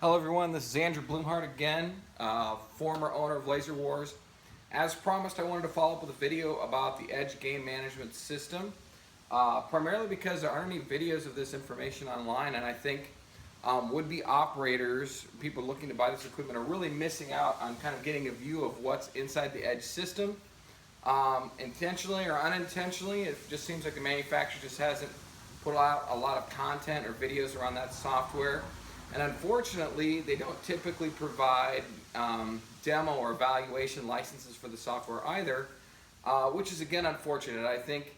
Hello everyone, this is Andrew Blumhardt again, former owner of Laser Wars. As promised, I wanted to follow up with a video about the Edge game management system, primarily because there aren't any videos of this information online, and I think would-be operators, people looking to buy this equipment, are really missing out on kind of getting a view of what's inside the Edge system. Intentionally or unintentionally, it just seems like the manufacturer just hasn't put out a lot of content or videos around that software. And unfortunately, they don't typically provide demo or evaluation licenses for the software either, which is again unfortunate. I think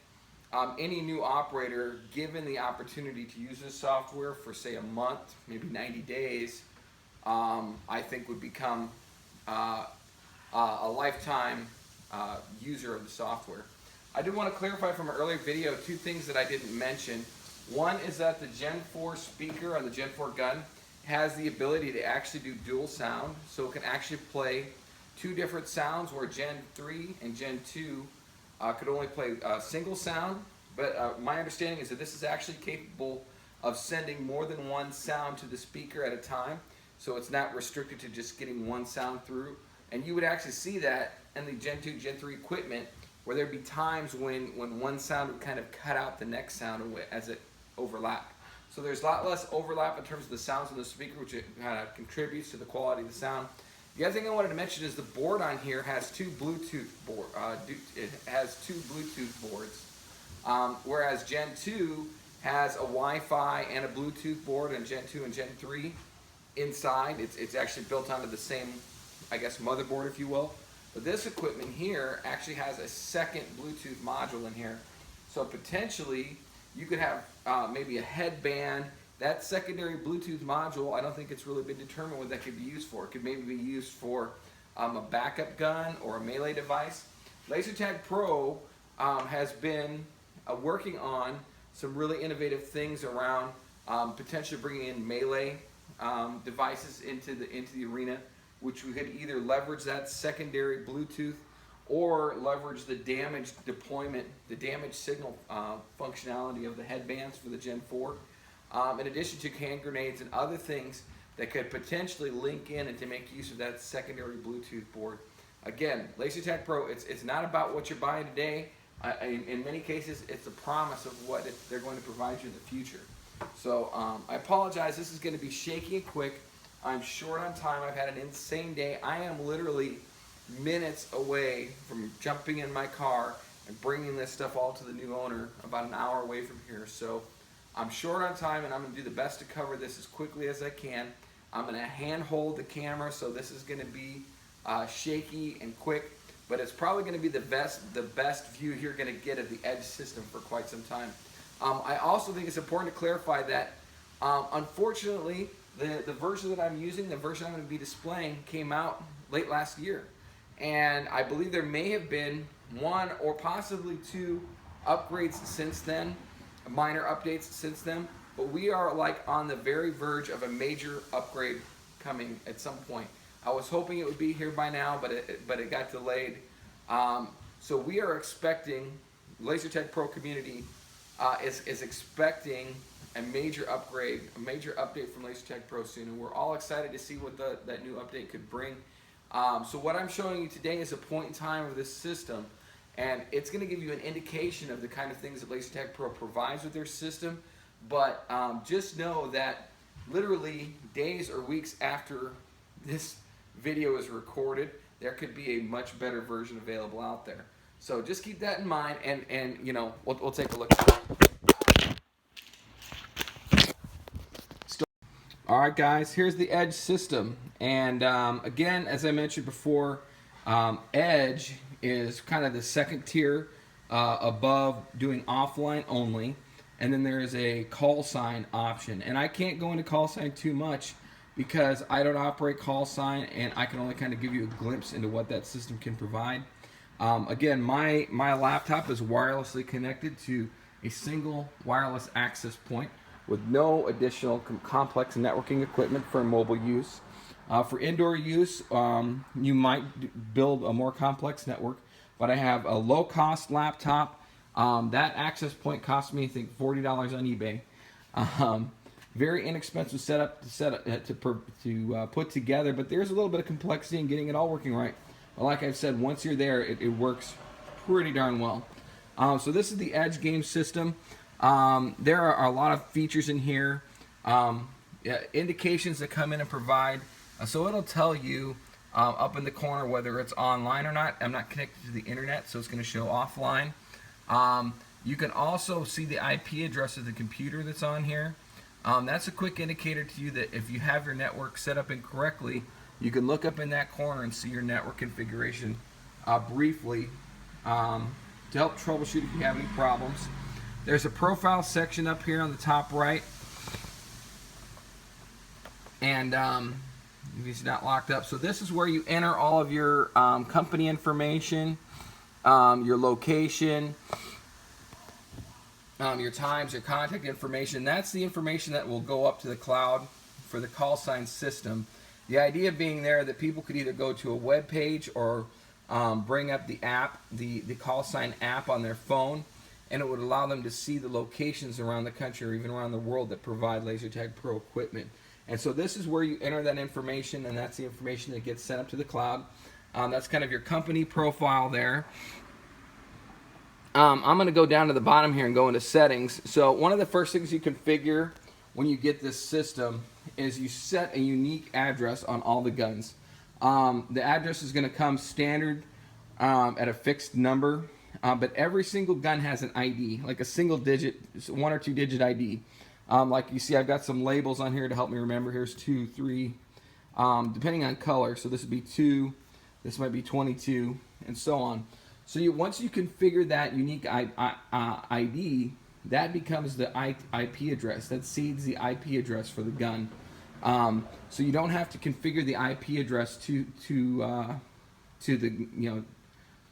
any new operator, given the opportunity to use this software for say a month, maybe 90 days, I think would become a lifetime user of the software. I do want to clarify from an earlier video two things that I didn't mention. One is that the Gen 4 speaker on the Gen 4 gun has the ability to actually do dual sound, so it can actually play two different sounds, where Gen 3 and Gen 2 could only play single sound. But my understanding is that this is actually capable of sending more than one sound to the speaker at a time, so it's not restricted to just getting one sound through. And you would actually see that in the Gen 2, Gen 3 equipment, where there'd be times when one sound would kind of cut out the next sound as it overlapped. So there's a lot less overlap in terms of the sounds in the speaker, which kind of contributes to the quality of the sound. The other thing I wanted to mention is the board on here has two Bluetooth boards, whereas Gen 2 has a Wi-Fi and a Bluetooth board, and Gen 2 and Gen 3 inside. It's actually built onto the same, I guess, motherboard, if you will. But this equipment here actually has a second Bluetooth module in here. So potentially you could have maybe a headband. That secondary Bluetooth module, I don't think it's really been determined what that could be used for. It could maybe be used for a backup gun or a melee device. LaserTag Pro has been working on some really innovative things around potentially bringing in melee devices into the arena, which we could either leverage that secondary Bluetooth or leverage the damage deployment, the damage signal functionality of the headbands for the Gen 4, in addition to hand grenades and other things that could potentially link in and to make use of that secondary Bluetooth board. Again, LaserTag Pro, it's not about what you're buying today. In many cases, it's a promise of what they're going to provide you in the future. So I apologize, this is going to be shaky and quick. I'm short on time. I've had an insane day. I am literally minutes away from jumping in my car and bringing this stuff all to the new owner, about an hour away from here. So I'm short on time, and I'm going to do the best to cover this as quickly as I can. I'm going to hand hold the camera, so this is going to be shaky and quick, but it's probably going to be the best view you're going to get of the Edge system for quite some time. I also think it's important to clarify that unfortunately the version that I'm using, the version I'm going to be displaying, came out late last year. And I believe there may have been one or possibly two upgrades since then, minor updates since then, but we are like on the very verge of a major upgrade coming at some point. I was hoping it would be here by now, but it got delayed. So we are expecting, LaserTag Pro community is expecting a major upgrade, a major update from LaserTag Pro soon, and we're all excited to see what that new update could bring. So what I'm showing you today is a point in time of this system, and it's going to give you an indication of the kind of things that LaserTag Pro provides with their system. But just know that literally days or weeks after this video is recorded, there could be a much better version available out there. So just keep that in mind, and you know, we'll take a look at it. Alright guys, here's the Edge system, and again, as I mentioned before, Edge is kind of the second tier above doing offline only, and then there's a call sign option. And I can't go into call sign too much because I don't operate call sign, and I can only kind of give you a glimpse into what that system can provide. Again, my laptop is wirelessly connected to a single wireless access point with no additional complex networking equipment for mobile use. For indoor use, you might build a more complex network, but I have a low-cost laptop. That access point cost me, I think, $40 on eBay. Very inexpensive setup to put together, but there's a little bit of complexity in getting it all working right. But like I've said, once you're there, it works pretty darn well. So this is the Edge game system. There are a lot of features in here, indications that come in and provide. So it'll tell you up in the corner whether it's online or not. I'm not connected to the internet, so it's going to show offline. You can also see the IP address of the computer that's on here. That's a quick indicator to you that if you have your network set up incorrectly, you can look up in that corner and see your network configuration briefly to help troubleshoot if you have any problems. There's a profile section up here on the top right, and it's not locked up. So this is where you enter all of your company information, your location, your times, your contact information. That's the information that will go up to the cloud for the call sign system. The idea being there that people could either go to a web page or bring up the app, the call sign app on their phone, and it would allow them to see the locations around the country or even around the world that provide LaserTag Pro equipment. And so this is where you enter that information, and that's the information that gets sent up to the cloud. That's kind of your company profile there. I'm going to go down to the bottom here and go into settings. So one of the first things you configure when you get this system is you set a unique address on all the guns. The address is going to come standard at a fixed number, but every single gun has an ID, like a single digit, 1 or 2 digit ID. Like you see, I've got some labels on here to help me remember. Here's 2, 3, depending on color. So this would be 2, this might be 22, and so on. So once you configure that unique ID, that becomes the IP address. That seeds the IP address for the gun. So you don't have to configure the IP address to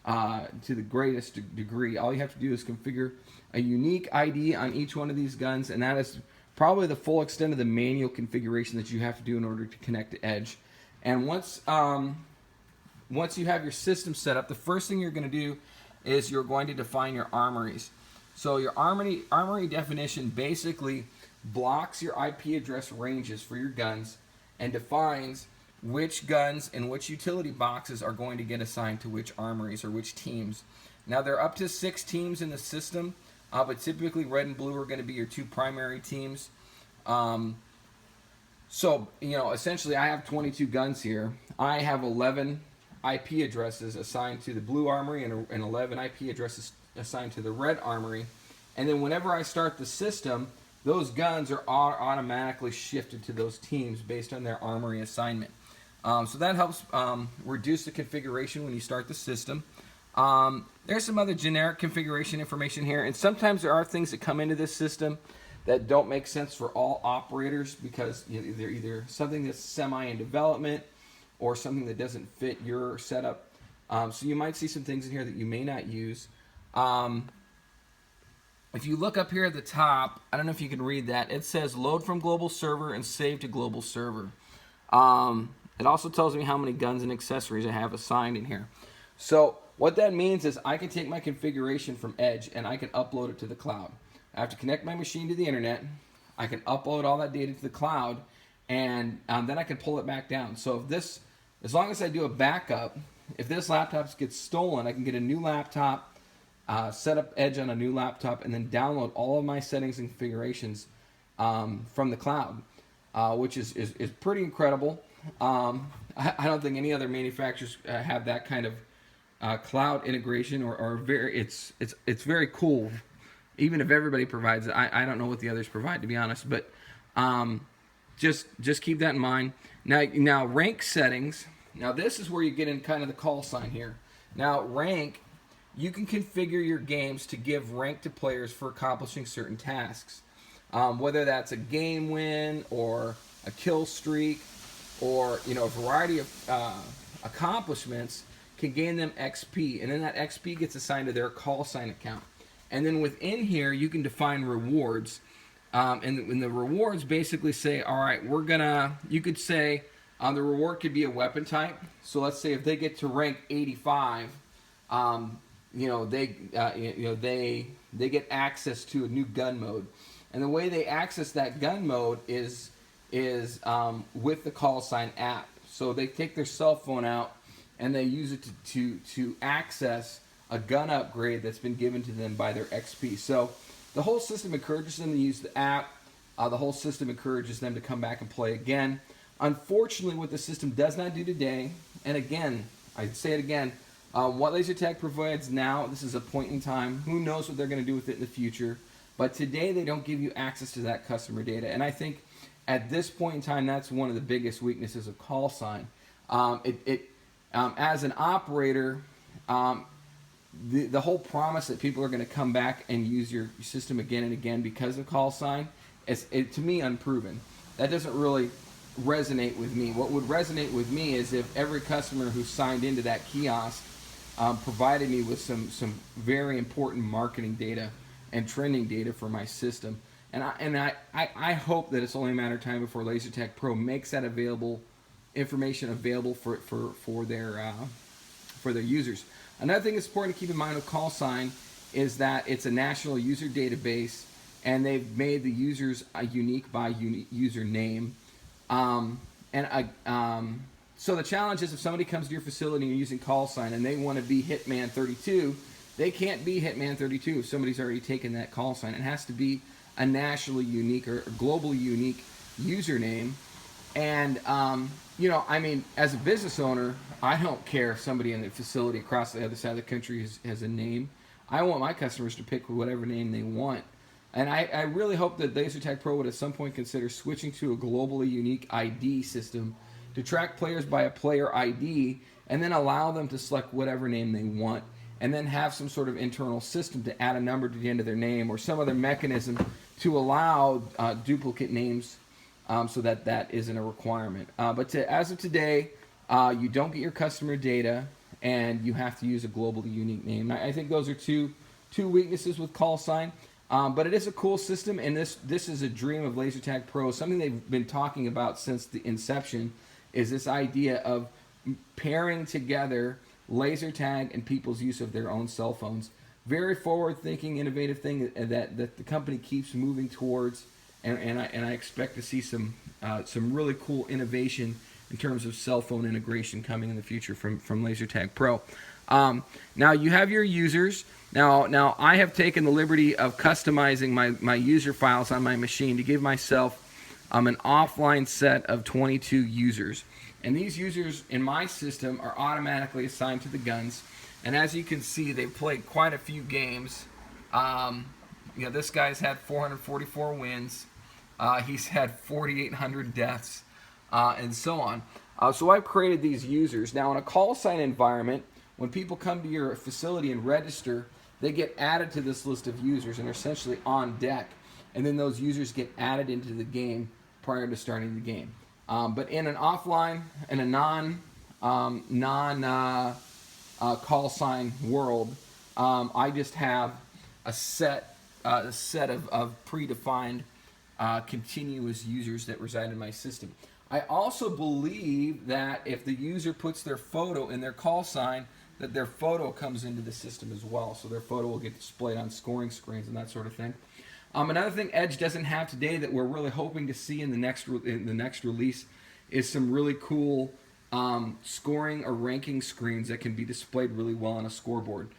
the greatest degree. All you have to do is configure a unique ID on each one of these guns, and that is probably the full extent of the manual configuration that you have to do in order to connect to Edge. And once you have your system set up, the first thing you're going to do is you're going to define your armories. So your armory definition basically blocks your IP address ranges for your guns and defines which guns and which utility boxes are going to get assigned to which armories or which teams. Now there are up to 6 teams in the system, but typically red and blue are going to be your 2 primary teams. So, essentially I have 22 guns here. I have 11 IP addresses assigned to the blue armory and 11 IP addresses assigned to the red armory. And then whenever I start the system, those guns are automatically shifted to those teams based on their armory assignment. So that helps reduce the configuration when you start the system. There's some other generic configuration information here, and sometimes there are things that come into this system that don't make sense for all operators because they're either something that's semi in development or something that doesn't fit your setup. So you might see some things in here that you may not use. If you look up here at the top, I don't know if you can read that. It says load from global server and save to global server. It also tells me how many guns and accessories I have assigned in here. So what that means is I can take my configuration from Edge and I can upload it to the cloud. I have to connect my machine to the internet. I can upload all that data to the cloud, and then I can pull it back down. So as long as I do a backup, if this laptop gets stolen, I can get a new laptop, set up Edge on a new laptop, and then download all of my settings and configurations from the cloud, which is pretty incredible. I don't think any other manufacturers have that kind of cloud integration, or it's very cool. Even if everybody provides it, I don't know what the others provide, to be honest. But just keep that in mind. Now rank settings. Now this is where you get in kind of the call sign here. Now rank, you can configure your games to give rank to players for accomplishing certain tasks, whether that's a game win or a kill streak, or a variety of accomplishments can gain them XP, and then that XP gets assigned to their call sign account. And then within here, you can define rewards. And the rewards basically say, all right, you could say the reward could be a weapon type. So let's say if they get to rank 85, they get access to a new gun mode. And the way they access that gun mode is with the call sign app. So they take their cell phone out and they use it to access a gun upgrade that's been given to them by their XP. So the whole system encourages them to use the app. The whole system encourages them to come back and play again. Unfortunately, what the system does not do today, and again, I say it again, what laser tag provides now, this is a point in time. Who knows what they're going to do with it in the future? But today, they don't give you access to that customer data. And I think at this point in time, that's one of the biggest weaknesses of call sign. As an operator, the whole promise that people are going to come back and use your system again and again because of call sign is, to me, unproven. That doesn't really resonate with me. What would resonate with me is if every customer who signed into that kiosk provided me with some very important marketing data and trending data for my system. And I hope that it's only a matter of time before LaserTag Pro makes that information available for their users. Another thing that's important to keep in mind with call sign is that it's a national user database, and they've made the users unique by username. So the challenge is if somebody comes to your facility and you're using call sign and they want to be Hitman 32, they can't be Hitman 32 if somebody's already taken that call sign. It has to be a nationally unique or globally unique username. And, I mean, as a business owner, I don't care if somebody in the facility across the other side of the country has a name. I want my customers to pick whatever name they want. And I really hope that LaserTag Pro would at some point consider switching to a globally unique ID system to track players by a player ID and then allow them to select whatever name they want and then have some sort of internal system to add a number to the end of their name or some other mechanism to allow duplicate names so that isn't a requirement. But as of today, you don't get your customer data and you have to use a globally unique name. I think those are two weaknesses with call sign. But it is a cool system, and this is a dream of LaserTag Pro. Something they've been talking about since the inception is this idea of pairing together laser tag and people's use of their own cell phones. Very forward-thinking, innovative thing that the company keeps moving towards, and I expect to see some really cool innovation in terms of cell phone integration coming in the future from LaserTag Pro. Now you have your users. Now I have taken the liberty of customizing my user files on my machine to give myself an offline set of 22 users. And these users in my system are automatically assigned to the guns. And as you can see, they've played quite a few games. This guy's had 444 wins. He's had 4,800 deaths, and so on. So I've created these users. Now in a call sign environment, when people come to your facility and register, they get added to this list of users and are essentially on deck. And then those users get added into the game prior to starting the game. But in an offline and a non call sign world, I just have a set of predefined continuous users that reside in my system. I also believe that if the user puts their photo in their call sign, that their photo comes into the system as well. So their photo will get displayed on scoring screens and that sort of thing. Another thing Edge doesn't have today that we're really hoping to see in the next release is some really cool scoring or ranking screens that can be displayed really well on a scoreboard.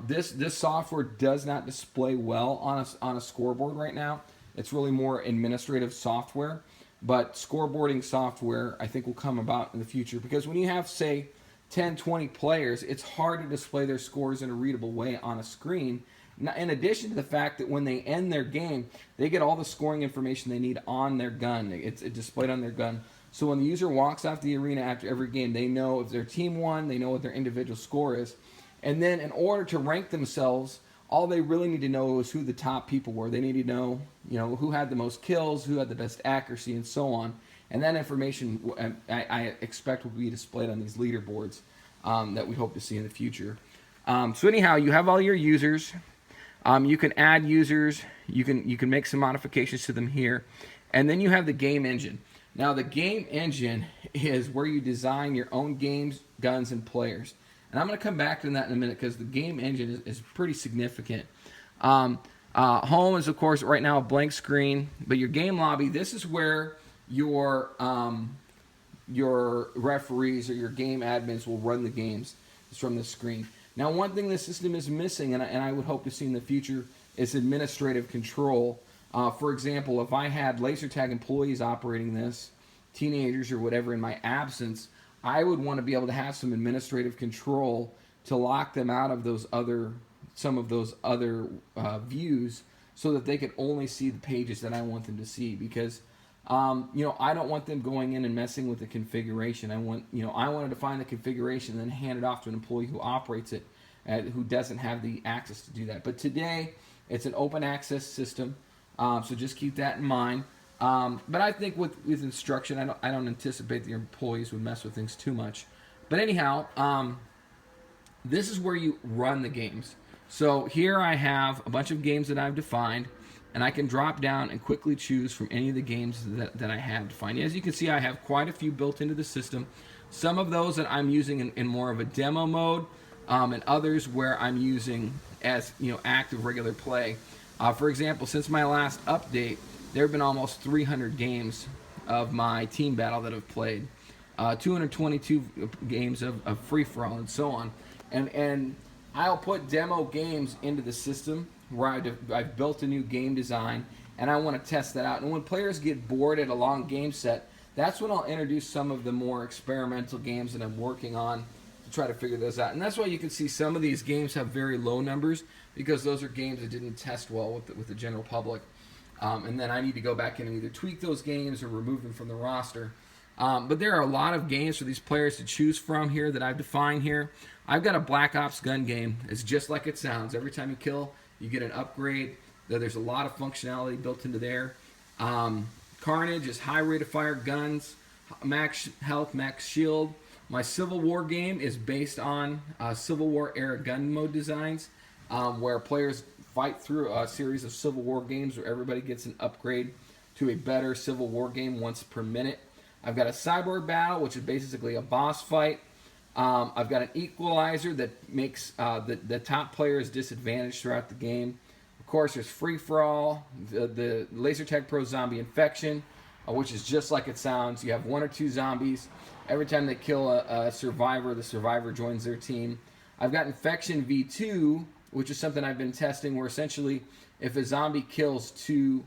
This software does not display well on a scoreboard right now. It's really more administrative software, but scoreboarding software I think will come about in the future because when you have, say, 10, 20 players, it's hard to display their scores in a readable way on a screen. In addition to the fact that when they end their game, they get all the scoring information they need on their gun. It's displayed on their gun. So when the user walks off the arena after every game, they know if their team won, they know what their individual score is. And then in order to rank themselves, all they really need to know is who the top people were. They need to know, who had the most kills, who had the best accuracy, and so on. And that information, I expect, will be displayed on these leaderboards that we hope to see in the future. So anyhow, you have all your users. You can add users. You can make some modifications to them here. And then you have the game engine. Now, the game engine is where you design your own games, guns, and players. And I'm going to come back to that in a minute because the game engine is pretty significant. Home is, of course, right now a blank screen, but your game lobby, this is where your referees or your game admins will run the games. It's from this screen. Now, one thing the system is missing, and I would hope to see in the future, is administrative control. For example, if I had laser tag employees operating this, teenagers or whatever, in my absence, I would want to be able to have some administrative control to lock them out of some of those other views, so that they could only see the pages that I want them to see. Because I don't want them going in and messing with the configuration. I wanted to find the configuration and then hand it off to an employee who operates it, who doesn't have the access to do that. But today, it's an open access system, so just keep that in mind. But I think with instruction, I don't anticipate that your employees would mess with things too much. But anyhow, this is where you run the games. So here I have a bunch of games that I've defined, and I can drop down and quickly choose from any of the games that I have defined. As you can see, I have quite a few built into the system. Some of those that I'm using in more of a demo mode, and others where I'm using as active regular play. For example, since my last update, there have been almost 300 games of my team battle that I've played, 222 games of free-for-all, and so on. And I'll put demo games into the system where I've built a new game design, and I want to test that out. And when players get bored at a long game set, that's when I'll introduce some of the more experimental games that I'm working on to try to figure those out. And that's why you can see some of these games have very low numbers, because those are games that didn't test well with the general public. And then I need to go back in and either tweak those games or remove them from the roster. But there are a lot of games for these players to choose from here that I've defined here. I've got a Black Ops gun game. It's just like it sounds. Every time you kill, you get an upgrade. There's a lot of functionality built into there. Carnage is high rate of fire guns, max health, max shield. My Civil War game is based on Civil War era gun mode designs, where players fight through a series of Civil War games where everybody gets an upgrade to a better Civil War game once per minute. I've got a Cyborg Battle, which is basically a boss fight. I've got an Equalizer that makes the top players disadvantaged throughout the game. Of course, there's Free For All, the Laser Tag Pro Zombie Infection, which is just like it sounds. You have 1 or 2 zombies. Every time they kill a survivor, the survivor joins their team. I've got Infection V2, which is something I've been testing, where essentially if a zombie kills 2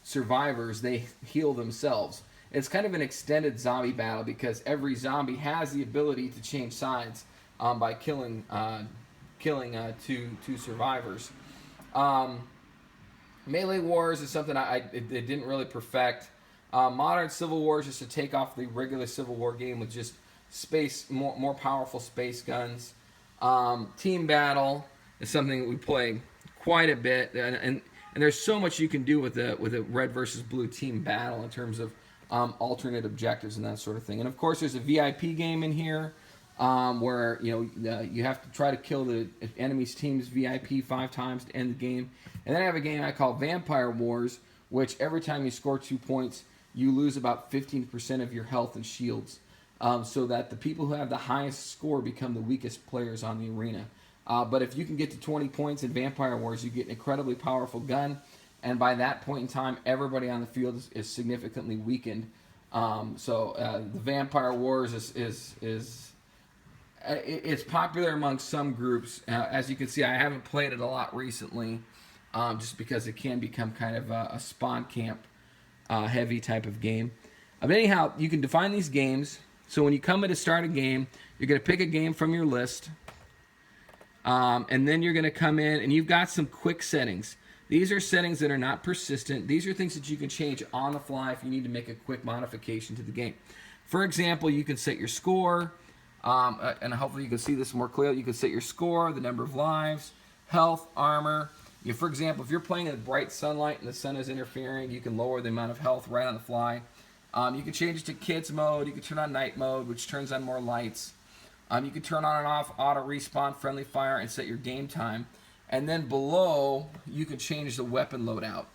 survivors, they heal themselves. It's kind of an extended zombie battle, because every zombie has the ability to change sides by killing 2 survivors. Melee Wars is something it didn't really perfect. Modern Civil War is just to take off the regular Civil War game with just more powerful space guns. Team Battle is something that we play quite a bit, and there's so much you can do with a red versus blue team battle in terms of alternate objectives and that sort of thing. And of course, there's a VIP game in here where you have to try to kill the enemy's team's VIP 5 times to end the game. And then I have a game I call Vampire Wars, which every time you score 2 points, you lose about 15% of your health and shields, so that the people who have the highest score become the weakest players on the arena. But if you can get to 20 points in Vampire Wars, you get an incredibly powerful gun, and by that point in time, everybody on the field is significantly weakened. The Vampire Wars it's popular among some groups. As you can see, I haven't played it a lot recently, just because it can become kind of a spawn camp heavy type of game. But anyhow, you can define these games. So when you come in to start a game, you're going to pick a game from your list. And then you're going to come in and you've got some quick settings. These are settings that are not persistent. These are things that you can change on the fly if you need to make a quick modification to the game. For example, you can set your score, and hopefully you can see this more clearly. You can set your score, the number of lives, health, armor. For example, if you're playing in bright sunlight and the sun is interfering, you can lower the amount of health right on the fly. You can change it to kids mode. You can turn on night mode, which turns on more lights. You can turn on and off auto respawn, friendly fire, and set your game time. And then below, you can change the weapon loadout.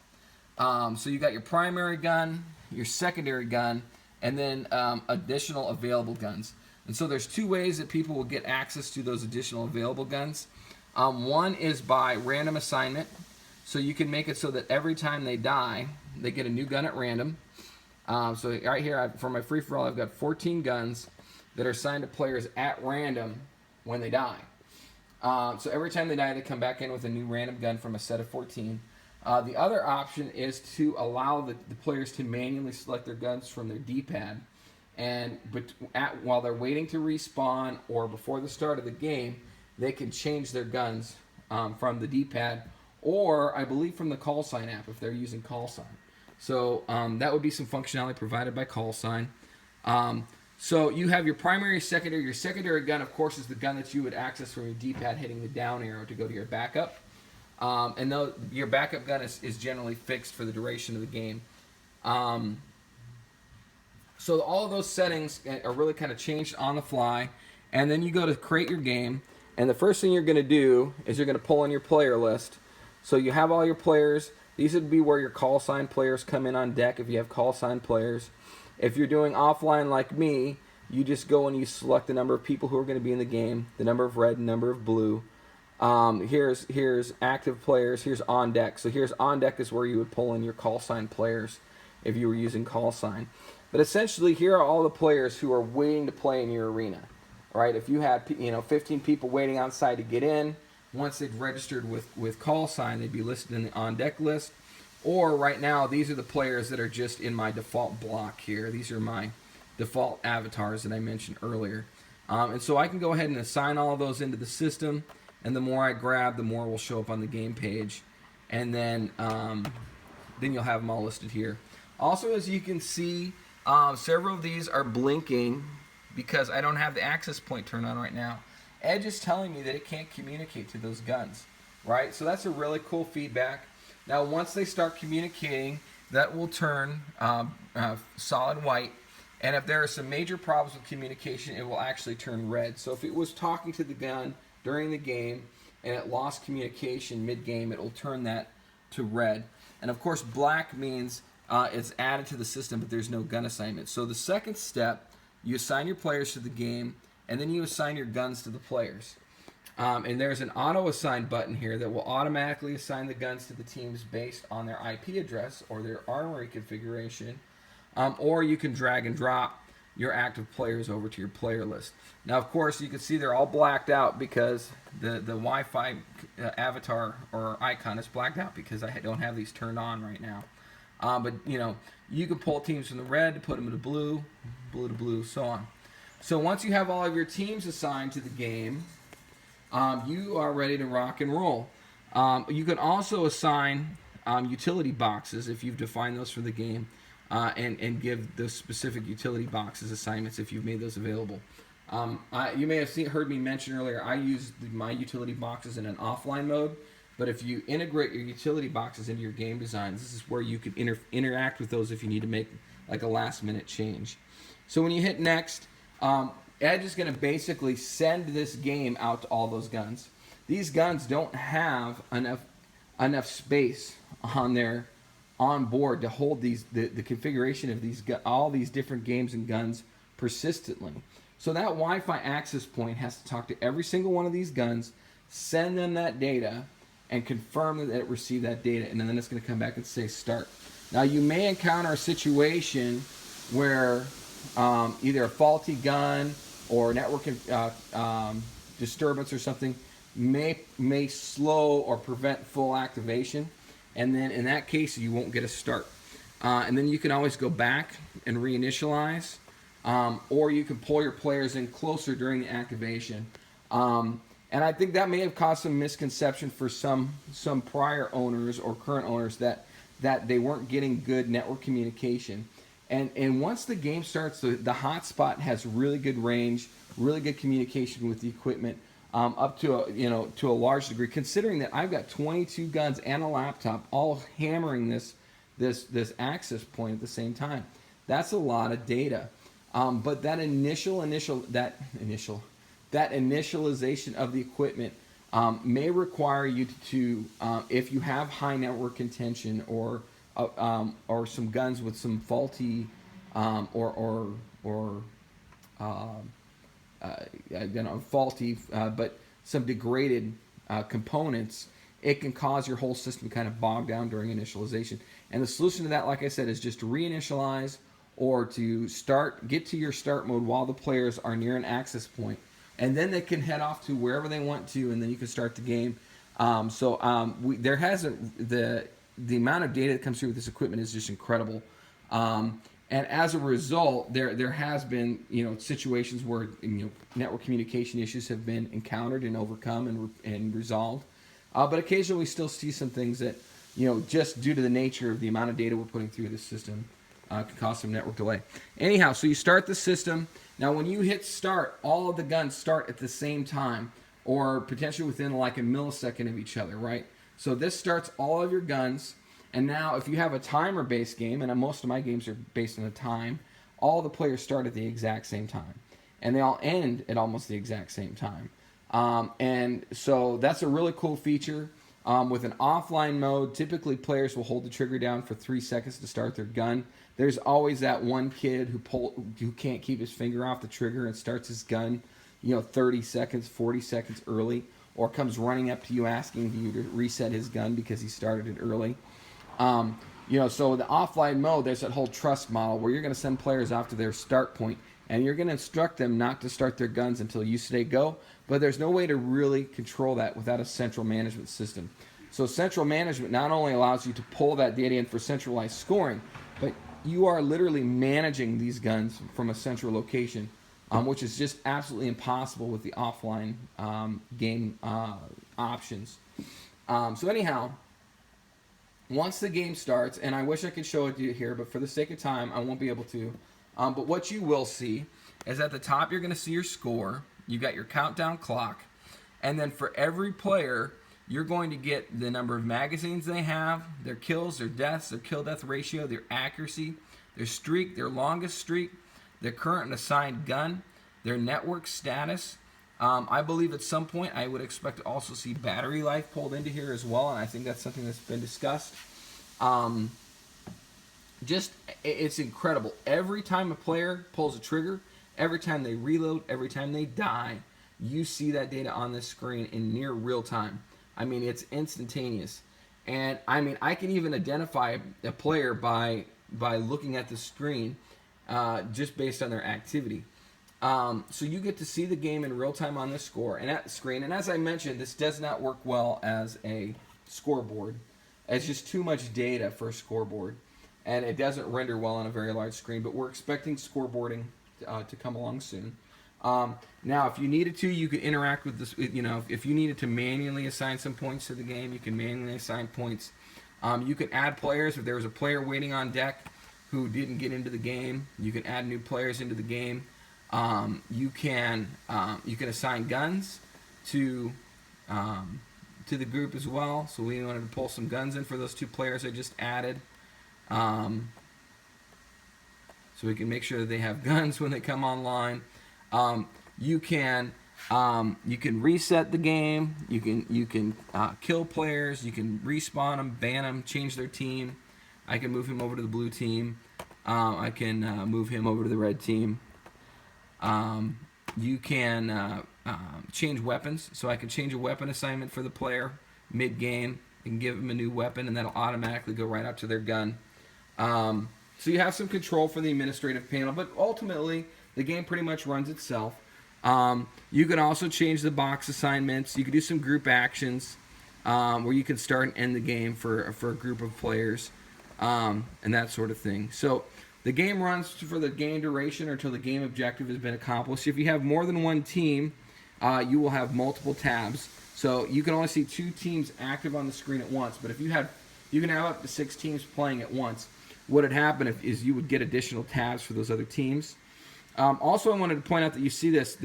So you got your primary gun, your secondary gun, and then additional available guns. And so there's 2 ways that people will get access to those additional available guns. One is by random assignment, so you can make it so that every time they die, they get a new gun at random. So right here, for my free-for-all, I've got 14 guns that are assigned to players at random when they die. So every time they die, they come back in with a new random gun from a set of 14. The other option is to allow the players to manually select their guns from their D-pad. And while they're waiting to respawn or before the start of the game, they can change their guns from the D-pad, or I believe from the call sign app if they're using call sign. So that would be some functionality provided by call sign. So you have your primary, secondary. Your secondary gun, of course, is the gun that you would access from your D-pad hitting the down arrow to go to your backup. And though your backup gun is generally fixed for the duration of the game. So all of those settings are really kind of changed on the fly. And then you go to create your game. And the first thing you're going to do is you're going to pull in your player list. So you have all your players. These would be where your call sign players come in on deck if you have call sign players. If you're doing offline like me, you just go and you select the number of people who are going to be in the game, the number of red, number of blue. Here's active players. Here's on deck. So here's on deck is where you would pull in your call sign players if you were using call sign. But essentially, here are all the players who are waiting to play in your arena. Right? If you had 15 people waiting outside to get in, once they've registered with call sign, they'd be listed in the on deck list. Or right now, these are the players that are just in my default block here. These are my default avatars that I mentioned earlier. And so I can go ahead and assign all of those into the system. And the more I grab, the more will show up on the game page. And then you'll have them all listed here. Also, as you can see, several of these are blinking because I don't have the access point turned on right now. Edge is telling me that it can't communicate to those guns, right? So that's a really cool feedback. Now, once they start communicating, that will turn solid white. And if there are some major problems with communication, it will actually turn red. So if it was talking to the gun during the game and it lost communication mid-game, it will turn that to red. And of course, black means it's added to the system, but there's no gun assignment. So the second step, you assign your players to the game, and then you assign your guns to the players. And there's an auto-assign button here that will automatically assign the guns to the teams based on their IP address or their armory configuration. Or you can drag and drop your active players over to your player list. Now, of course, you can see they're all blacked out because the Wi-Fi avatar or icon is blacked out because I don't have these turned on right now. But, you can pull teams from the red to put them into blue, blue to blue, so on. So once you have all of your teams assigned to the game, you are ready to rock and roll. You can also assign utility boxes if you've defined those for the game, and give those specific utility boxes assignments if you've made those available. You may have heard me mention earlier, I use my utility boxes in an offline mode, but if you integrate your utility boxes into your game designs, this is where you can interact with those if you need to make like a last minute change. So when you hit next, Edge is going to basically send this game out to all those guns. These guns don't have enough space on board to hold the configuration of all these different games and guns persistently. So that Wi-Fi access point has to talk to every single one of these guns, send them that data, and confirm that it received that data, and then it's going to come back and say start. Now you may encounter a situation where either a faulty gun or network disturbance or something may slow or prevent full activation, and then in that case you won't get a start. And then you can always go back and reinitialize, or you can pull your players in closer during the activation. And I think that may have caused some misconception for some prior owners or current owners that they weren't getting good network communication. And once the game starts, the hotspot has really good range, really good communication with the equipment, up to a large degree. Considering that I've got 22 guns and a laptop all hammering this access point at the same time, that's a lot of data. But that initialization of the equipment may require you to, if you have high network contention or some guns with some faulty faulty but some degraded components, it can cause your whole system to kind of bog down during initialization. And the solution to that, like I said, is just to reinitialize or to get to your start mode while the players are near an access point, and then they can head off to wherever they want to, and then you can start the game. There hasn't the amount of data that comes through with this equipment is just incredible. And as a result, there has been situations where network communication issues have been encountered and overcome and resolved. But occasionally we still see some things that just due to the nature of the amount of data we're putting through this system can cause some network delay. Anyhow, so you start the system. Now when you hit start, all of the guns start at the same time, or potentially within like a millisecond of each other, right? So this starts all of your guns. And now if you have a timer-based game, and most of my games are based on a time, all the players start at the exact same time. And they all end at almost the exact same time. And so that's a really cool feature. With an offline mode, typically players will hold the trigger down for 3 seconds to start their gun. There's always that one kid who can't keep his finger off the trigger and starts his gun 30 seconds, 40 seconds early, or comes running up to you asking you to reset his gun because he started it early. So the offline mode, there's that whole trust model where you're going to send players off to their start point, and you're going to instruct them not to start their guns until you say go, but there's no way to really control that without a central management system. So central management not only allows you to pull that data in for centralized scoring, but you are literally managing these guns from a central location, which is just absolutely impossible with the offline game options. So anyhow, once the game starts, and I wish I could show it to you here, but for the sake of time, I won't be able to. But what you will see is at the top, you're going to see your score. You got your countdown clock. And then for every player, you're going to get the number of magazines they have, their kills, their deaths, their kill-death ratio, their accuracy, their streak, their longest streak, their current and assigned gun, their network status. I believe at some point I would expect to also see battery life pulled into here as well, and I think that's something that's been discussed. It's incredible. Every time a player pulls a trigger, every time they reload, every time they die, you see that data on this screen in near real time. I mean, it's instantaneous. And I mean, I can even identify a player by looking at the screen just based on their activity. So you get to see the game in real time on the screen. And as I mentioned, this does not work well as a scoreboard. It's just too much data for a scoreboard, and it doesn't render well on a very large screen. But we're expecting scoreboarding to come along soon. Now, if you needed to, you could interact with this. If you needed to manually assign some points to the game, you can manually assign points. You can add players. If there was a player waiting on deck who didn't get into the game, you can add new players into the game. You can assign guns to the group as well. So we wanted to pull some guns in for those 2 players I just added. So we can make sure that they have guns when they come online. You can reset the game. You can kill players. You can respawn them, ban them, change their team. I can move him over to the blue team. I can move him over to the red team. You can change weapons, so I can change a weapon assignment for the player mid-game and give them a new weapon, and that'll automatically go right up to their gun. So you have some control for the administrative panel, but ultimately the game pretty much runs itself. You can also change the box assignments. You can do some group actions where you can start and end the game for a group of players and that sort of thing. So the game runs for the game duration or until the game objective has been accomplished. If you have more than one team, you will have multiple tabs. So you can only see 2 teams active on the screen at once. But if you can have up to 6 teams playing at once. What would happen is you would get additional tabs for those other teams. Also, I wanted to point out that you see this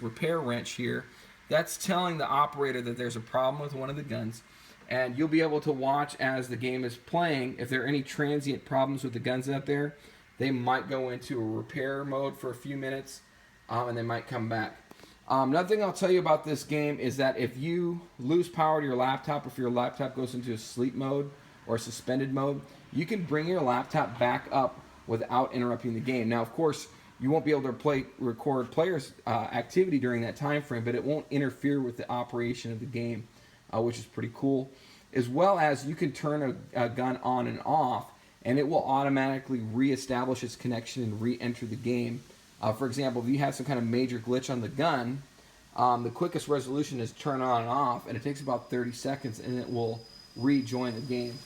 repair wrench here. That's telling the operator that there's a problem with one of the guns. And you'll be able to watch as the game is playing. If there are any transient problems with the guns out there, they might go into a repair mode for a few minutes, and they might come back. Another thing I'll tell you about this game is that if you lose power to your laptop, if your laptop goes into a sleep mode or suspended mode, you can bring your laptop back up without interrupting the game. Now, of course, you won't be able to record players' activity during that time frame, but it won't interfere with the operation of the game, which is pretty cool. As well as you can turn a gun on and off, and it will automatically reestablish its connection and re-enter the game. For example, if you have some kind of major glitch on the gun, the quickest resolution is turn on and off, and it takes about 30 seconds, and it will rejoin the game,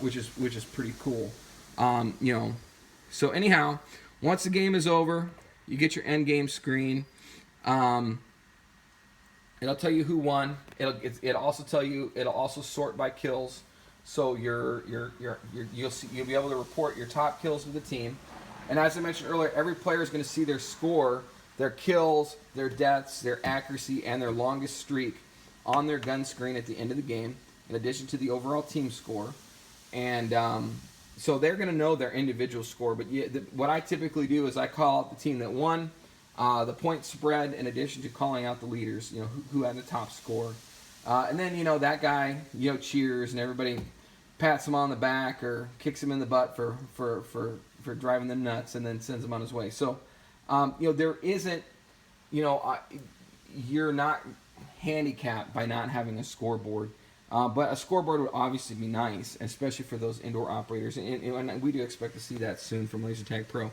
which is pretty cool. So anyhow, once the game is over, you get your end game screen. It'll tell you who won. It'll also sort by kills. So you'll be able to report your top kills to the team. And as I mentioned earlier, every player is going to see their score, their kills, their deaths, their accuracy, and their longest streak on their gun screen at the end of the game, in addition to the overall team score. And so they're going to know their individual score. But what I typically do is I call out the team that won, the point spread, in addition to calling out the leaders, who had the top score. And then, that guy, cheers, and everybody pats him on the back or kicks him in the butt for driving them nuts, and then sends him on his way. So, there isn't, you're not handicapped by not having a scoreboard. But a scoreboard would obviously be nice, especially for those indoor operators. And we do expect to see that soon from Laser Tag Pro.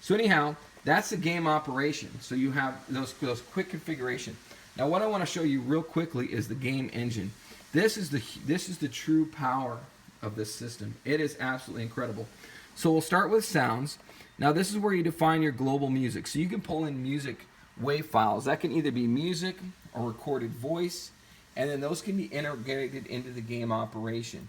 So anyhow, that's the game operation. So you have those quick configuration. Now what I want to show you real quickly is the game engine. This is the true power of this system. It is absolutely incredible. So we'll start with sounds. Now this is where you define your global music. So you can pull in music wave files. That can either be music or recorded voice, and then those can be integrated into the game operation.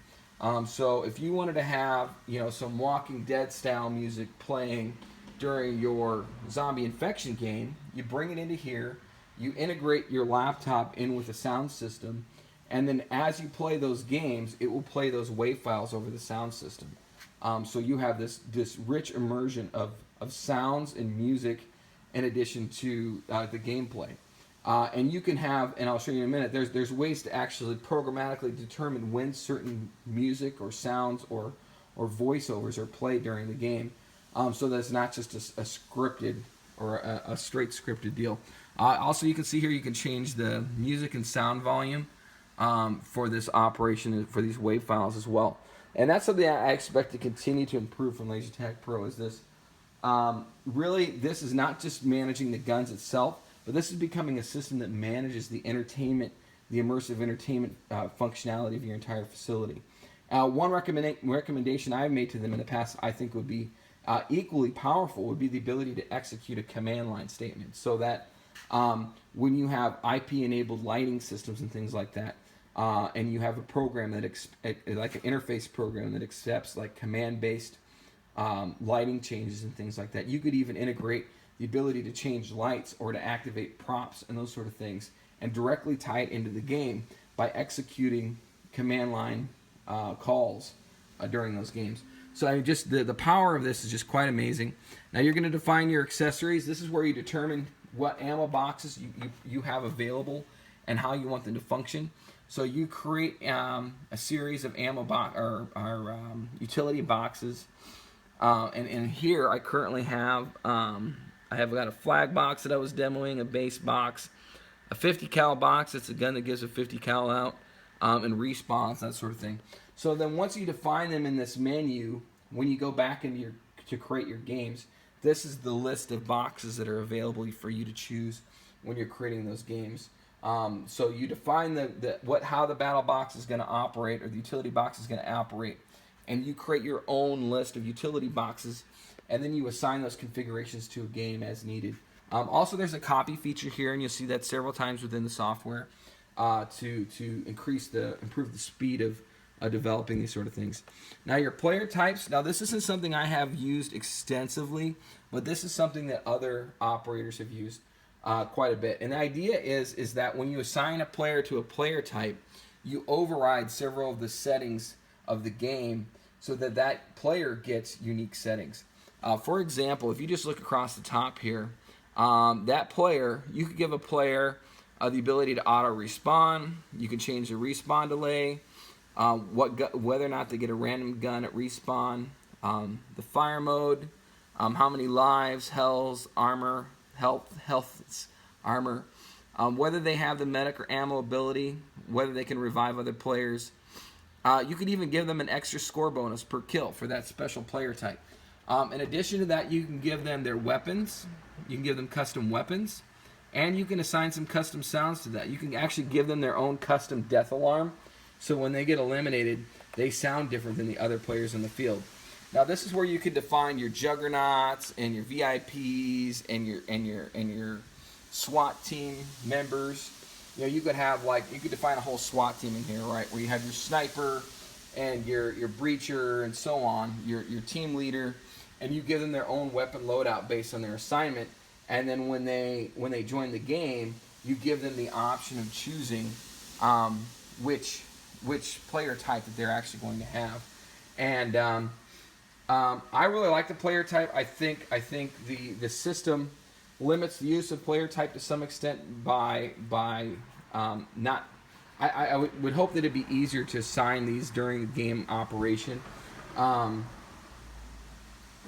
So if you wanted to have, some Walking Dead style music playing during your zombie infection game, you bring it into here, you integrate your laptop in with a sound system, and then as you play those games, it will play those wave files over the sound system. So you have this rich immersion of sounds and music in addition to the gameplay. And you can have, and I'll show you in a minute, there's ways to actually programmatically determine when certain music or sounds or voiceovers are played during the game, so that it's not just a scripted or a straight scripted deal. Also, you can see here you can change the music and sound volume for this operation, for these wave files as well. And that's something I expect to continue to improve from Laser Tag Pro, is this. Really, this is not just managing the guns itself, but this is becoming a system that manages the entertainment, the immersive entertainment functionality of your entire facility. One recommendation I've made to them in the past, I think would be equally powerful, would be the ability to execute a command line statement, so that when you have IP-enabled lighting systems and things like that, and you have a program that, like an interface program that accepts like command-based lighting changes and things like that, you could even integrate the ability to change lights or to activate props and those sort of things, and directly tie it into the game by executing command line calls during those games. So I mean, just the power of this is just quite amazing. Now you're going to define your accessories. This is where you determine what ammo boxes you have available and how you want them to function. So you create a series of ammo utility boxes, and here I currently have I have got a flag box that I was demoing, a base box, a 50 cal box. It's a gun that gives a 50 cal out, and respawns, that sort of thing. So then once you define them in this menu, when you go back into to create your games, this is the list of boxes that are available for you to choose when you're creating those games. So you define how the battle box is going to operate, or the utility box is going to operate, and you create your own list of utility boxes, and then you assign those configurations to a game as needed. Also, there's a copy feature here, and you'll see that several times within the software to improve the speed of developing these sort of things. Now, your player types. Now, this isn't something I have used extensively, but this is something that other operators have used quite a bit. And the idea is that when you assign a player to a player type, you override several of the settings of the game so that that player gets unique settings. For example, if you just look across the top here, that player, you could give a player the ability to auto respawn. You can change the respawn delay, whether or not they get a random gun at respawn, the fire mode, how many lives, health, armor, armor, whether they have the medic or ammo ability, whether they can revive other players. You could even give them an extra score bonus per kill for that special player type. In addition to that, you can give them their weapons. You can give them custom weapons. And you can assign some custom sounds to that. You can actually give them their own custom death alarm. So when they get eliminated, they sound different than the other players in the field. Now this is where you could define your juggernauts and your VIPs and your SWAT team members. You know, you could have you could define a whole SWAT team in here, right? Where you have your sniper and your breacher and so on, your team leader, and you give them their own weapon loadout based on their assignment. And then when they join the game, you give them the option of choosing which player type that they're actually going to have. And I really like the player type. I think the system limits the use of player type to some extent by not. I would hope that it'd be easier to assign these during the game operation. I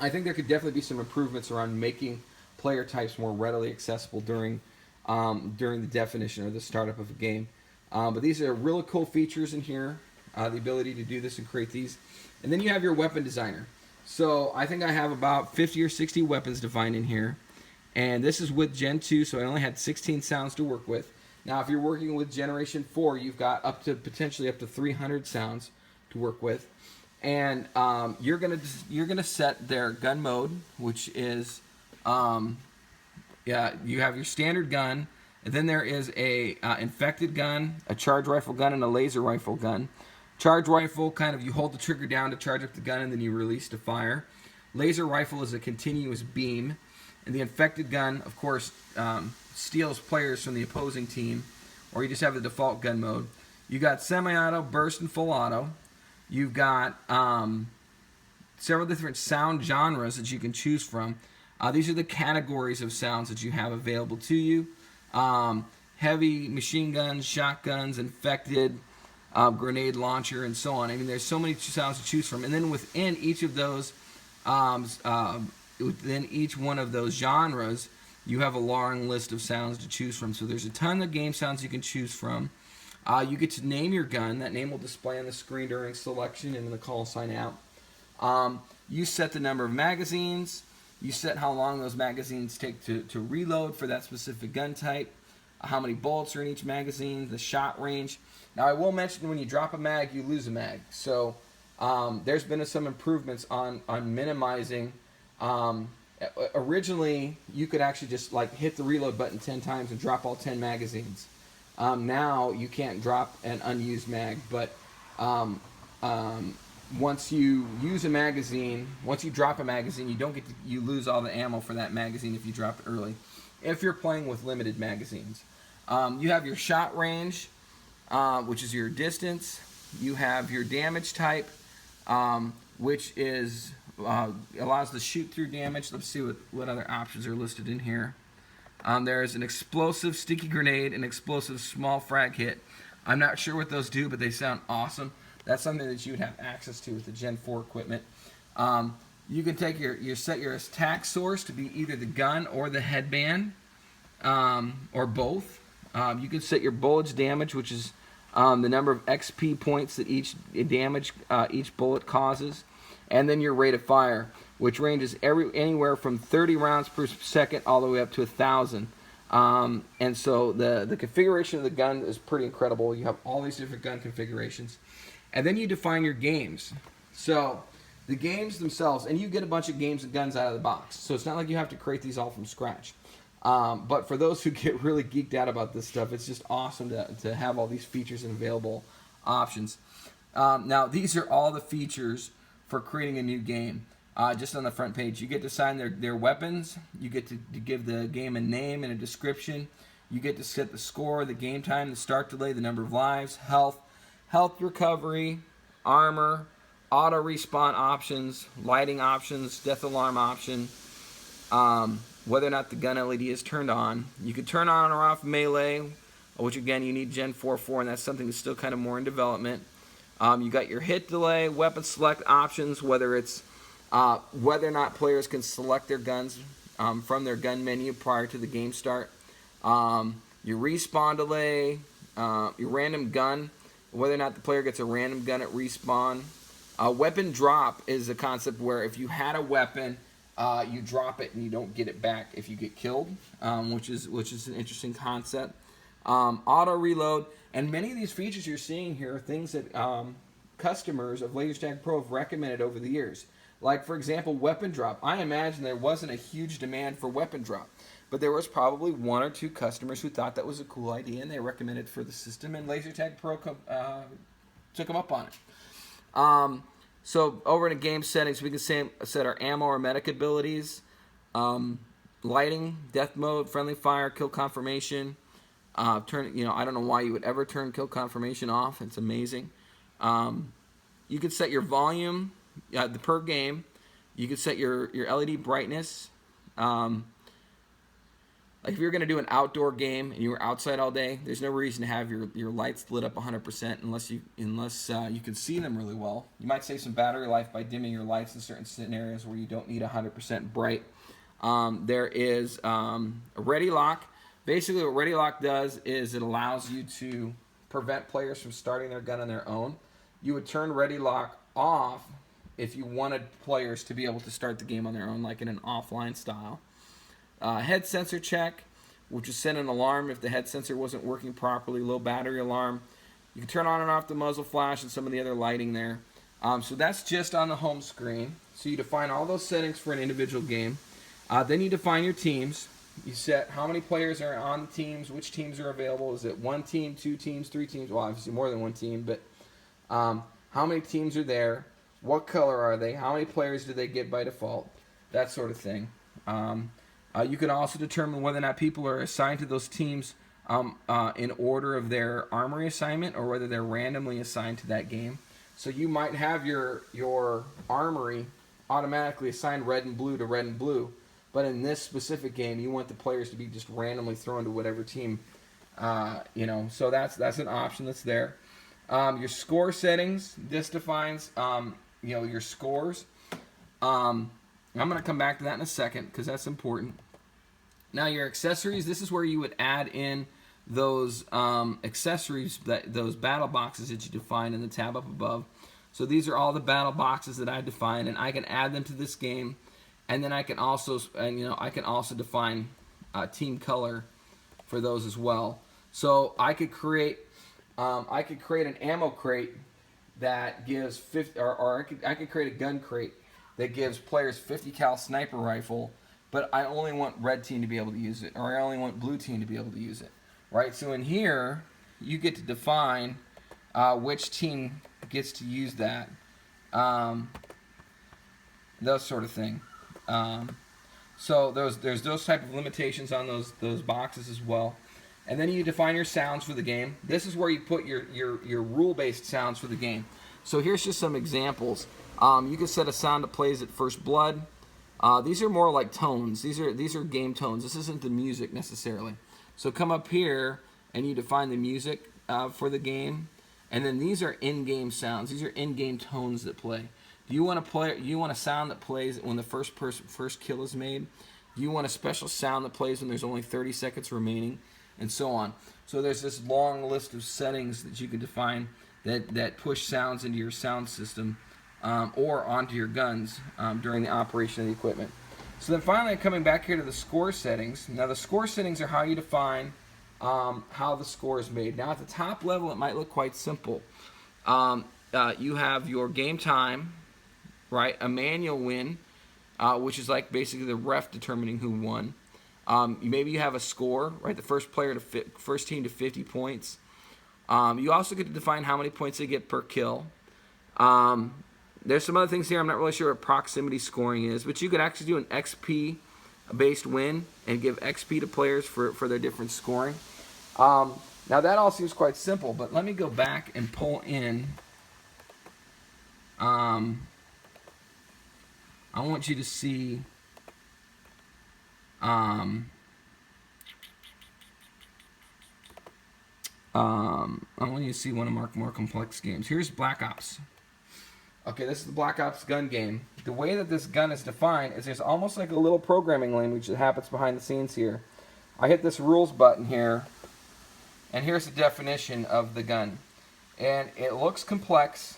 think there could definitely be some improvements around making player types more readily accessible during the definition or the startup of a game. But these are really cool features in here, the ability to do this and create these. And then you have your weapon designer. So I think I have about 50 or 60 weapons defined in here. And this is with Gen 2, so I only had 16 sounds to work with. Now if you're working with Generation 4, you've got potentially up to 300 sounds to work with. And you're gonna set their gun mode, which is you have your standard gun, and then there is a infected gun, a charge rifle gun, and a laser rifle gun. Charge rifle, kind of you hold the trigger down to charge up the gun, and then you release to fire. Laser rifle is a continuous beam, and the infected gun, of course, steals players from the opposing team, or you just have the default gun mode. You got semi-auto, burst, and full auto. You've got several different sound genres that you can choose from. These are the categories of sounds that you have available to you. Heavy machine guns, shotguns, infected, grenade launcher, and so on. I mean, there's so many sounds to choose from. And then within each of those, within each one of those genres, you have a long list of sounds to choose from. So there's a ton of game sounds you can choose from. You get to name your gun. That name will display on the screen during selection and in the call sign out. You set the number of magazines. You set how long those magazines take to reload for that specific gun type. How many bullets are in each magazine. The shot range. Now I will mention when you drop a mag, you lose a mag. So there's been some improvements on minimizing. Originally, you could actually just hit the reload button 10 times and drop all 10 magazines. Now you can't drop an unused mag, but once you use a magazine, once you drop a magazine, you lose all the ammo for that magazine if you drop it early. If you're playing with limited magazines, you have your shot range, which is your distance. You have your damage type, which is allows the shoot through damage. Let's see what other options are listed in here. There's an explosive sticky grenade, an explosive small frag hit. I'm not sure what those do, but they sound awesome. That's something that you would have access to with the Gen 4 equipment. You can take set your attack source to be either the gun or the headband, or both. You can set your bullets damage, which is the number of XP points that each bullet causes, and then your rate of fire, which ranges anywhere from 30 rounds per second all the way up to 1,000. And so the configuration of the gun is pretty incredible. You have all these different gun configurations. And then you define your games. So the games themselves, and you get a bunch of games and guns out of the box. So it's not like you have to create these all from scratch. But for those who get really geeked out about this stuff, it's just awesome to have all these features and available options. Now, these are all the features for creating a new game. Just on the front page, you get to assign their weapons. You get to give the game a name and a description. You get to set the score, the game time, the start delay, the number of lives, health recovery, armor, auto respawn options, lighting options, death alarm option, whether or not the gun LED is turned on. You can turn on or off melee, which again you need Gen 4 for, and that's something that's still kind of more in development. You got your hit delay, weapon select options, whether it's Whether or not players can select their guns from their gun menu prior to the game start. Your respawn delay, your random gun, whether or not the player gets a random gun at respawn. Weapon drop is a concept where if you had a weapon, you drop it and you don't get it back if you get killed, which is an interesting concept. Auto reload, and many of these features you're seeing here are things that customers of Laser Tag Pro have recommended over the years. Like, for example, weapon drop. I imagine there wasn't a huge demand for weapon drop, but there was probably 1 or 2 customers who thought that was a cool idea and they recommended it for the system, and Laser Tag Pro took them up on it. So over in the game settings, we can set our ammo or medic abilities, lighting, death mode, friendly fire, kill confirmation. I don't know why you would ever turn kill confirmation off. It's amazing. You could set your volume, the per game. You could set your LED brightness. Like if you're going to do an outdoor game and you were outside all day, there's no reason to have your lights lit up 100% unless you can see them really well. You might save some battery life by dimming your lights in certain scenarios where you don't need 100% bright. There is a Ready Lock. Basically what Ready Lock does is it allows you to prevent players from starting their gun on their own. You would turn Ready Lock off if you wanted players to be able to start the game on their own, like in an offline style. Head sensor check, which is send an alarm if the head sensor wasn't working properly, low battery alarm. You can turn on and off the muzzle flash and some of the other lighting there. So that's just on the home screen. So you define all those settings for an individual game. Then you define your teams. You set how many players are on the teams, which teams are available. Is it 1 team, 2 teams, 3 teams? Well, obviously more than 1 team, but how many teams are there? What color are they? How many players do they get by default? That sort of thing. You can also determine whether or not people are assigned to those teams in order of their armory assignment or whether they're randomly assigned to that game. So you might have your armory automatically assigned red and blue to red and blue, but in this specific game, you want the players to be just randomly thrown to whatever team, So that's an option that's there. Your score settings. This defines, your scores. I'm going to come back to that in a second because that's important. Now your accessories. This is where you would add in those accessories, those battle boxes that you define in the tab up above. So these are all the battle boxes that I defined, and I can add them to this game. And then I can also, define team color for those as well. So I could create an ammo crate that gives 50, or I could create a gun crate that gives players 50 cal sniper rifle, but I only want red team to be able to use it, or I only want blue team to be able to use it, right? So in here, you get to define which team gets to use that, those sort of thing. So there's those type of limitations on those boxes as well. And then you define your sounds for the game. This is where you put your rule-based sounds for the game. So here's just some examples. You can set a sound that plays at first blood. These are more like tones. These are game tones. This isn't the music necessarily. So come up here and you define the music for the game. And then these are in-game sounds. These are in-game tones that play. Do you want a sound that plays when the first kill is made? Do you want a special sound that plays when there's only 30 seconds remaining? And so on. So there's this long list of settings that you can define that push sounds into your sound system or onto your guns during the operation of the equipment. So then finally, coming back here to the score settings. Now the score settings are how you define how the score is made. Now at the top level, it might look quite simple. You have your game time, right? A manual win, which is like basically the ref determining who won. Maybe you have a score, right? The first team to 50 points. You also get to define how many points they get per kill. There's some other things here. I'm not really sure what proximity scoring is, but you could actually do an XP-based win and give XP to players for their different scoring. Now that all seems quite simple, but let me go back and pull in. I want you to see. I want you to see one of our more complex games. Here's Black Ops. Okay, this is the Black Ops gun game. The way that this gun is defined is there's almost like a little programming language that happens behind the scenes here. I hit this rules button here, and here's the definition of the gun. And it looks complex,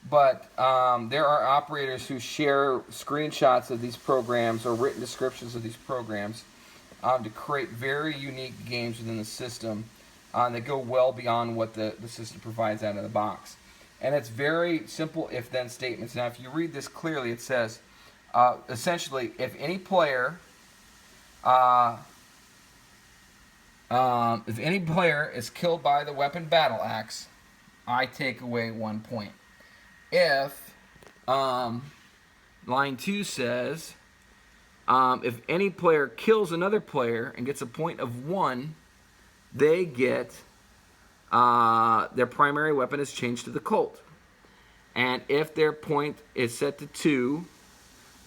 but there are operators who share screenshots of these programs or written descriptions of these programs to create very unique games within the system that go well beyond what the system provides out of the box. And it's very simple if-then statements. Now, if you read this clearly, it says, essentially, if any player is killed by the weapon battle axe, I take away 1 point. If line 2 says, if any player kills another player and gets a point of 1, they get their primary weapon is changed to the Colt. And if their point is set to 2,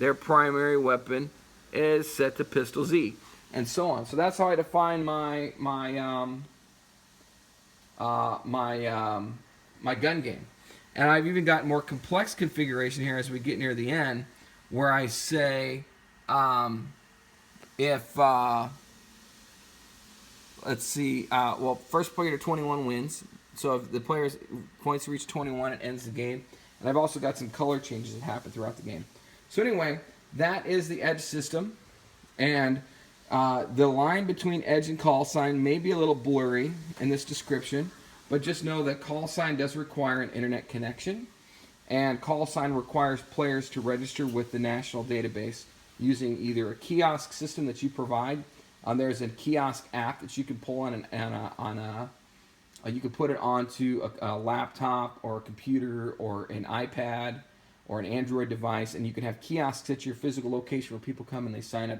their primary weapon is set to Pistol Z, and so on. So that's how I define my gun game. And I've even got more complex configuration here as we get near the end, where I say let's see, first player to 21 wins. So if the player's points reach 21, it ends the game. And I've also got some color changes that happen throughout the game. So anyway, that is the Edge system. And the line between Edge and call sign may be a little blurry in this description, but just know that call sign does require an internet connection. And call sign requires players to register with the national database using either a kiosk system that you provide. There's a kiosk app that you can pull you can put it onto a laptop or a computer or an iPad or an Android device, and you can have kiosks at your physical location where people come and they sign up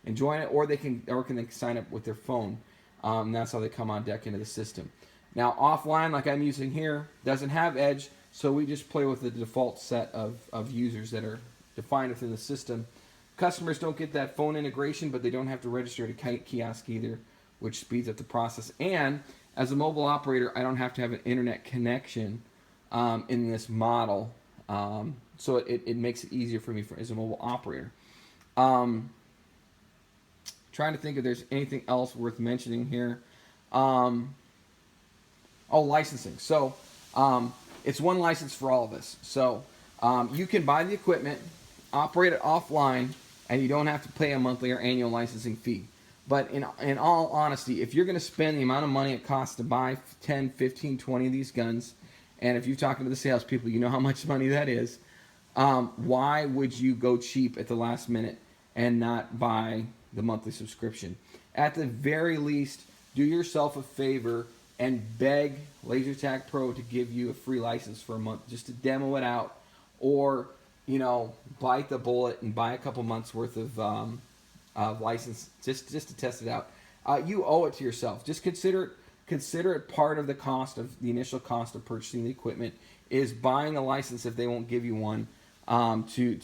and join it, or they can sign up with their phone. That's how they come on deck into the system. Now, offline, like I'm using here, doesn't have Edge, so we just play with the default set of users that are defined within the system. Customers don't get that phone integration, but they don't have to register at a kiosk either, which speeds up the process. And as a mobile operator, I don't have to have an internet connection in this model, so it makes it easier for me as a mobile operator. Trying to think if there's anything else worth mentioning here. Licensing. So it's one license for all of us. So you can buy the equipment, operate it offline, and you don't have to pay a monthly or annual licensing fee. But in all honesty, if you're going to spend the amount of money it costs to buy 10, 15, 20 of these guns, and if you're talking to the salespeople, you know how much money that is, why would you go cheap at the last minute and not buy the monthly subscription? At the very least, do yourself a favor and beg Laser Tag Pro to give you a free license for a month just to demo it out, or bite the bullet and buy a couple months worth of license just to test it out. You owe it to yourself. Just consider it part of the cost of the initial cost of purchasing the equipment is buying a license if they won't give you one to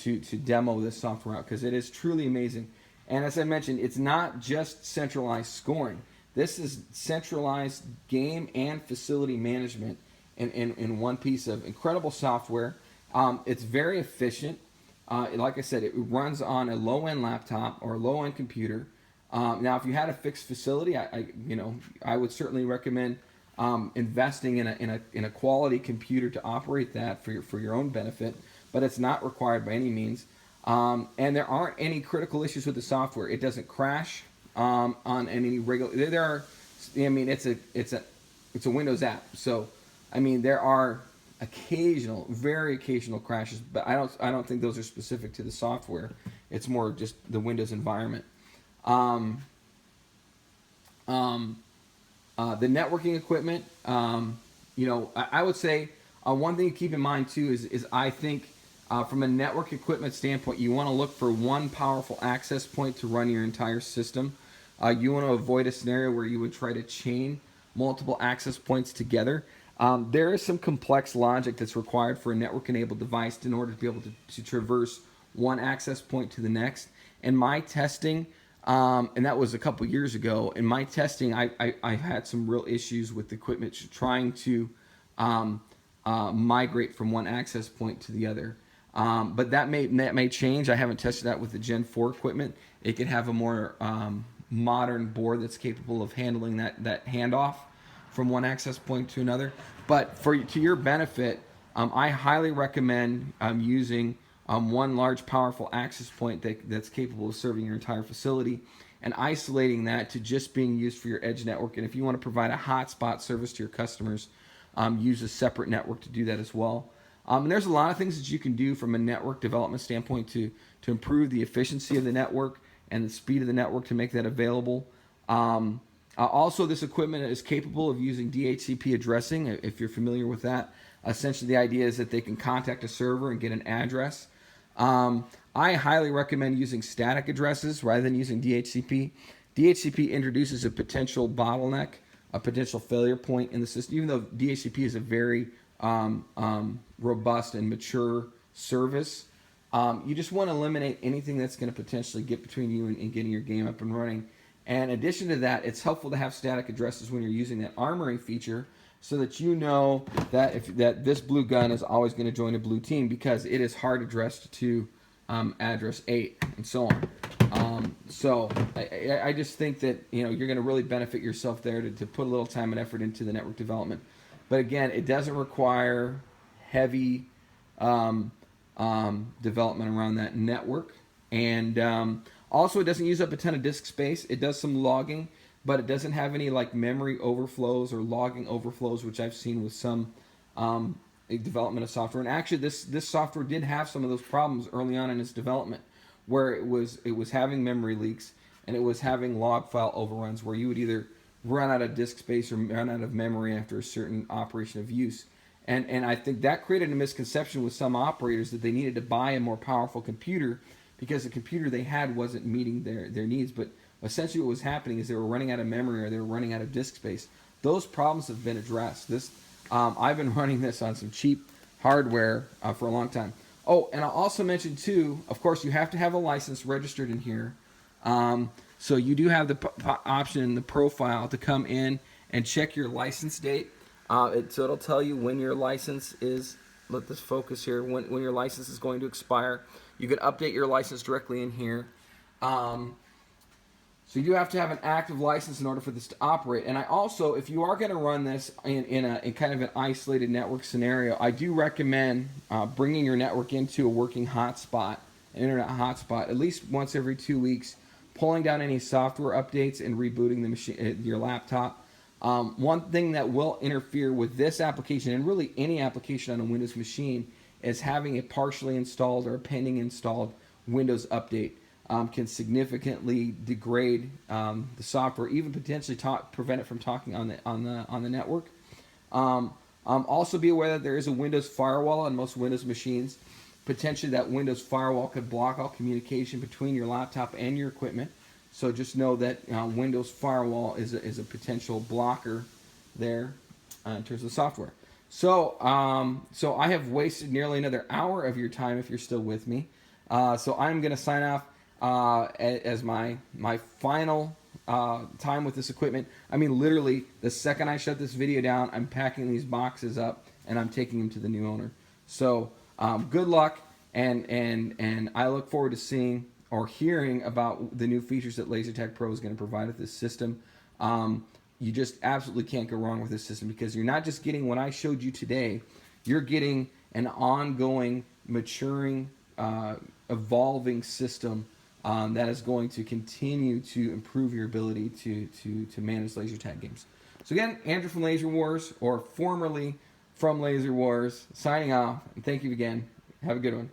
demo this software out, because it is truly amazing. And as I mentioned, it's not just centralized scoring. This is centralized game and facility management in one piece of incredible software. It's very efficient. Like I said, it runs on a low-end laptop or a low-end computer. Now, if you had a fixed facility, I would certainly recommend investing in a quality computer to operate that for your own benefit. But it's not required by any means. And there aren't any critical issues with the software. It doesn't crash on any regular. It's a Windows app, so there are very occasional crashes, but I don't think those are specific to the software. It's more just the Windows environment. The networking equipment, I would say one thing to keep in mind too is I think from a network equipment standpoint, you want to look for one powerful access point to run your entire system. You want to avoid a scenario where you would try to chain multiple access points together. There is some complex logic that's required for a network-enabled device in order to be able to traverse one access point to the next. In my testing, and that was a couple years ago, in my testing, I had some real issues with the equipment trying to migrate from one access point to the other. But that may change. I haven't tested that with the Gen 4 equipment. It could have a more modern board that's capable of handling that handoff from one access point to another. But to your benefit, I highly recommend using one large powerful access point that's capable of serving your entire facility, and isolating that to just being used for your edge network. And if you want to provide a hotspot service to your customers, use a separate network to do that as well. And there's a lot of things that you can do from a network development standpoint to improve the efficiency of the network and the speed of the network to make that available. Also, this equipment is capable of using DHCP addressing, if you're familiar with that. Essentially, the idea is that they can contact a server and get an address. I highly recommend using static addresses rather than using DHCP. DHCP introduces a potential bottleneck, a potential failure point in the system, even though DHCP is a very robust and mature service. You just want to eliminate anything that's going to potentially get between you and getting your game up and running. And in addition to that, it's helpful to have static addresses when you're using that armoring feature, so that you know that that this blue gun is always going to join a blue team, because it is hard addressed to address 8 and so on. So I just think that you're going to really benefit yourself there to put a little time and effort into the network development. But again, it doesn't require heavy development around that network, and also it doesn't use up a ton of disk space. It does some logging, but it doesn't have any like memory overflows or logging overflows, which I've seen with some development of software. And actually, this software did have some of those problems early on in its development, where it was having memory leaks and it was having log file overruns, where you would either run out of disk space or run out of memory after a certain operation of use. And I think that created a misconception with some operators that they needed to buy a more powerful computer because the computer they had wasn't meeting their needs. But essentially what was happening is they were running out of memory or they were running out of disk space. Those problems have been addressed. I've been running this on some cheap hardware for a long time. Oh, and I'll also mention too, of course, you have to have a license registered in here. So you do have the option in the profile to come in and check your license date. So it'll tell you when your license is, let this focus here, when your license is going to expire. You can update your license directly in here. So you do have to have an active license in order for this to operate. And I also, if you are going to run this in kind of an isolated network scenario, I do recommend bringing your network into a working hotspot, an internet hotspot, at least once every 2 weeks, pulling down any software updates and rebooting the machine, your laptop. One thing that will interfere with this application, and really any application on a Windows machine, is having a partially installed or a pending installed Windows update. Can significantly degrade the software, even potentially prevent it from talking on the network. Also be aware that there is a Windows firewall on most Windows machines. Potentially that Windows firewall could block all communication between your laptop and your equipment. So just know that Windows firewall is a potential blocker there in terms of software. So I have wasted nearly another hour of your time if you're still with me. So I'm going to sign off as my final time with this equipment. I mean, literally, the second I shut this video down, I'm packing these boxes up and I'm taking them to the new owner. So good luck, and I look forward to seeing or hearing about the new features that LaserTag Pro is going to provide with this system. You just absolutely can't go wrong with this system, because you're not just getting what I showed you today, you're getting an ongoing, maturing, evolving system that is going to continue to improve your ability to manage laser tag games. So again, Andrew from Laser Wars, or formerly from Laser Wars, signing off, and thank you again. Have a good one.